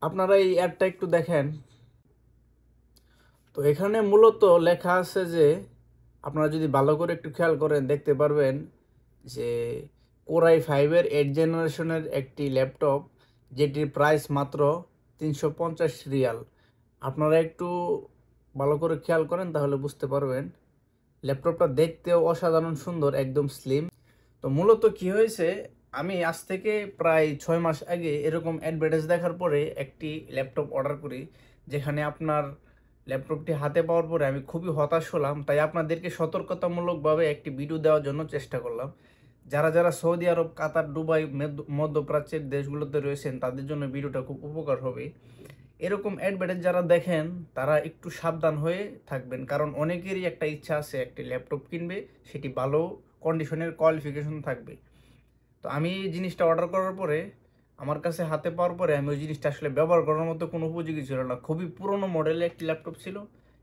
আপনারা এই অ্যাডটা একটু দেখেন। তো এখানে মূলত লেখা আছে যে আপনারা যদি ভালো করে একটু খেয়াল করেন দেখতে পারবেন যে Core i5-এর 8 জেনারেশনের একটি ল্যাপটপ, যেটির প্রাইস মাত্র 350 রিয়াল। আপনারা একটু ভালো করে খেয়াল করেন তাহলে বুঝতে পারবেন। ল্যাপটপটা দেখতেও অসাধারণ সুন্দর, একদম স্লিম। তো মূলত কি হয়েছে, আমি আজ থেকে প্রায় 6 মাস আগে এরকম অ্যাডভার্টাইজ দেখার পরে একটি ল্যাপটপ অর্ডার করি, যেখানে আপনার ল্যাপটপটি হাতে পাওয়ার পরে আমি খুবই হতাশ হলাম। তাই আপনাদেরকে সতর্কতামূলকভাবে একটি ভিডিও দেওয়ার জন্য চেষ্টা করলাম। যারা যারা সৌদি আরব, কাতার, দুবাই, মধ্যপ্রাচ্যের দেশগুলোতে রয়েছেন তাদের জন্য ভিডিওটা খুব উপকার হবে। এরকম অ্যাডভার্টাইজ যারা দেখেন তারা একটু সাবধান হয়ে থাকবেন, কারণ অনেকেরই একটা ইচ্ছা আছে একটি ল্যাপটপ কিনবে, সেটি ভালো কন্ডিশনের কোয়ালিফিকেশন থাকবে। তো আমি এই জিনিসটা অর্ডার করার পরে আমার কাছে হাতে পাওয়ার পরে আমি ওই জিনিসটা আসলে ব্যবহার করার মতো কোনো উপযোগী ছিল না। খুবই পুরনো মডেলের একটি ল্যাপটপ ছিল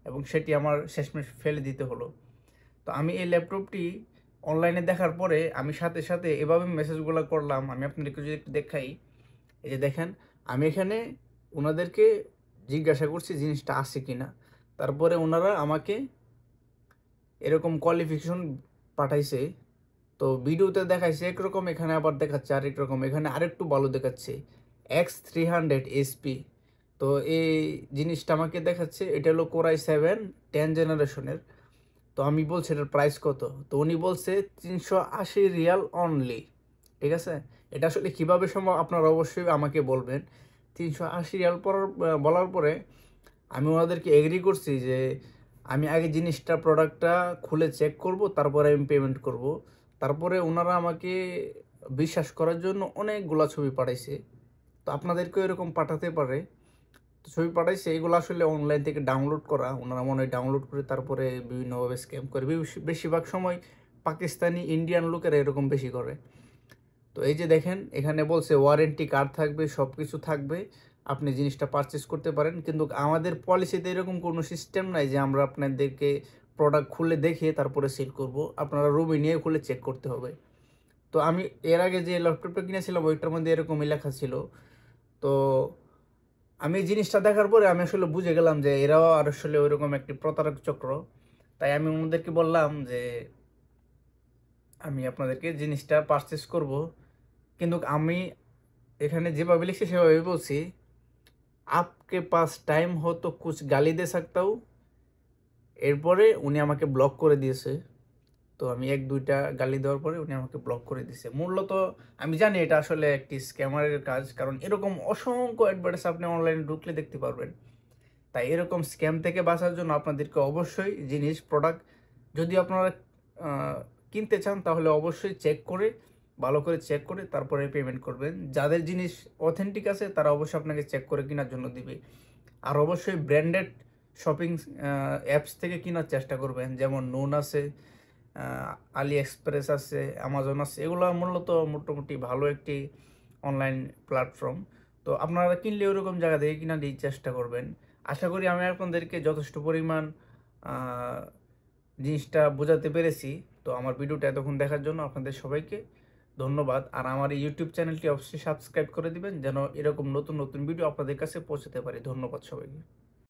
এবং সেটি আমার শেষমেশ ফেলে দিতে হলো। তো আমি এই ল্যাপটপটি অনলাইনে দেখার পরে আমি সাথে সাথে এভাবে মেসেজগুলো করলাম। আমি আপনাদেরকে যদি একটু দেখাই, এই যে দেখেন, আমি এখানে ওনাদেরকে জিজ্ঞাসা করছি জিনিসটা আছে কি না। তারপরে ওনারা আমাকে এরকম কোয়ালিফিকেশন পাঠাইছে। তো ভিডিওতে দেখাইছে একরকম, এখানে আবার দেখাচ্ছে আরেক রকম, এখানে আরেকটু ভালো দেখাচ্ছে X300 SP। তো এই জিনিসটা আমাকে দেখাচ্ছে এটা হলো Core i7 10 জেনারেশনের। তো আমি বলছি এটার প্রাইস কত, তো উনি বলছে 380 রিয়াল অনলি। ঠিক আছে, এটা আসলে কীভাবে সম্ভব আপনারা অবশ্যই আমাকে বলবেন। 380 রিয়াল বলার পরে আমি ওনাদেরকে এগ্রি করছি যে আমি আগে জিনিসটা, প্রোডাক্টটা খুলে চেক করব, তারপরে আমি পেমেন্ট করব। তারপরে ওনারা আমাকে বিশ্বাস করার জন্য অনেকগুলা ছবি পাঠাইছে। তো আপনাদেরকেও এরকম পাঠাতে পারে। তো ছবি পাঠাইছে, এগুলো আসলে অনলাইন থেকে ডাউনলোড করা। ওনারা মনে হয় ডাউনলোড করে তারপরে বিভিন্নভাবে স্ক্যাম করে। বেশিরভাগ সময় পাকিস্তানি, ইন্ডিয়ান লোকেরা এরকম বেশি করে। তো এই যে দেখেন, এখানে বলছে ওয়ারেন্টি কার্ড থাকবে, সব কিছু থাকবে, আপনি জিনিসটা পারচেস করতে পারেন। কিন্তু আমাদের পলিসিতে এরকম কোনো সিস্টেম নাই যে আমরা আপনাদেরকে প্রোডাক্ট খুলে দেখিয়ে তারপরে সেল করব। আপনারা রুমে নিয়ে খুলে চেক করতে হবে। তো আমি এর আগে যে ল্যাপটপটা কিনেছিলাম ওইটার মধ্যে এরকমই লেখা ছিল। তো আমি এই জিনিসটা দেখার পরে আমি আসলে বুঝে গেলাম যে এরাও আর আসলে ওইরকম একটি প্রতারক চক্র। তাই আমি ওনাদেরকে বললাম যে আমি আপনাদেরকে জিনিসটা পারচেস করব। কিন্তু আমি এখানে যেভাবে লিখছি সেভাবে বলছি, আপকে পাস টাইম हो तो कुछ गाली दे सकता हूँ। এরপরে উনি আমাকে ব্লক করে দিয়েছে। তো আমি এক দুইটা গালি দেওয়ার পরে উনি আমাকে ব্লক করে দিয়েছে। মূলত আমি জানি এটা আসলে একটি স্ক্যামারের কাজ, কারণ এরকম অসংখ্য অ্যাডভার্টাইজ আপনি অনলাইনে ঢুকলে দেখতে পারবেন। তাই এরকম স্ক্যাম থেকে বাঁচার জন্য আপনাদেরকে অবশ্যই প্রোডাক্ট যদি আপনারা কিনতে চান তাহলে অবশ্যই ভালো করে চেক করে তারপরে পেমেন্ট করবেন। যাদের জিনিস অথেন্টিক আছে তারা অবশ্যই আপনাকে চেক করে কেনার জন্য দিবে। আর অবশ্যই ব্র্যান্ডেড শপিং অ্যাপস থেকে কেনার চেষ্টা করবেন, যেমন নুন আছে, আলি এক্সপ্রেস আছে, অ্যামাজন আছে। এগুলো মূলত মোটামুটি ভালো একটি অনলাইন প্ল্যাটফর্ম। তো আপনারা কিনলে ওরকম জায়গা থেকে কেনার চেষ্টা করবেন। আশা করি আমি আপনাদেরকে যথেষ্ট পরিমাণ জিনিসটা বোঝাতে পেরেছি। তো আমার ভিডিওটা এতক্ষণ দেখার জন্য আপনাদের সবাইকে ধন্যবাদ। আর আমার এই ইউটিউব চ্যানেলটি অবশ্যই সাবস্ক্রাইব করে দিবেন, যেন এরকম নতুন নতুন ভিডিও আপনাদের কাছে পৌঁছাতে পারে। ধন্যবাদ সবাইকে।